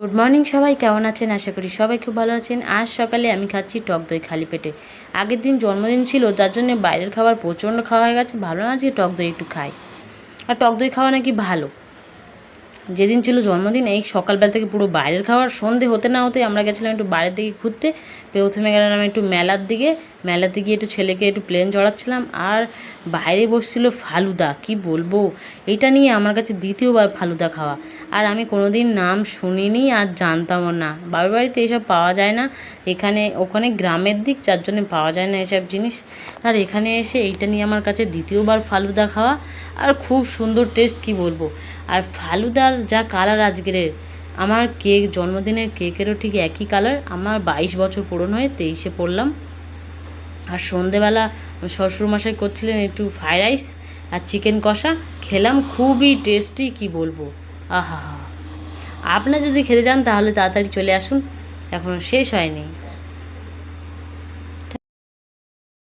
Good morning সবাই, কেমন আছেন? আশা করি সবাই খুব ভালো আছেন। আজ সকালে আমি খাচ্ছি টক দই খালি পেটে। আগের দিন জন্মদিন ছিল, যার জন্য বাইরের খাবার প্রচণ্ড খাওয়া হয়ে গেছে। ভাবলাম আজকে টক দই একটু খাই। আর টক দই খাওয়া নাকি ভালো। যেদিন ছিল জন্মদিন, এই সকালবেলা থেকে পুরো বাইরের খাবার। সন্ধে হতে না হতে আমরা গেছিলাম একটু বাইরের দিকে ঘুরতে। প্রথমে গেলাম একটু মেলাতে গিয়ে একটু ছেলেকে একটু প্লেন চড়াচ্ছিলাম। আর বাইরে বসছিল ফালুদা, কি বলবো, এইটা নিয়ে আমার কাছে দ্বিতীয়বার ফালুদা খাওয়া। আর আমি কোনো দিন নাম শুনিনি আর জানতামও না। বাবার বাড়িতে এইসব পাওয়া যায় না, ওখানে গ্রামের দিক, যার জন্য পাওয়া যায় না এসব জিনিস। আর এখানে এসে এইটা নিয়ে আমার কাছে দ্বিতীয়বার ফালুদা খাওয়া। আর খুব সুন্দর টেস্ট, কি বলবো। আর ফালুদার যা কালার আজকের, আমার জন্মদিনের কেকেরও ঠিক একই কালার। আমার 22 বছর পূরণ হয়ে 23-এ পড়লাম। আর সন্ধেবেলা শ্বশুরমশাই করছিলেন একটু ফ্রাইড রাইস আর চিকেন কষা, খেলাম, খুবই টেস্টি, কি বলবো। আহা হা, আপনারা যদি খেতে চান তাহলে তাড়াতাড়ি চলে আসুন, এখনও শেষ হয়নি।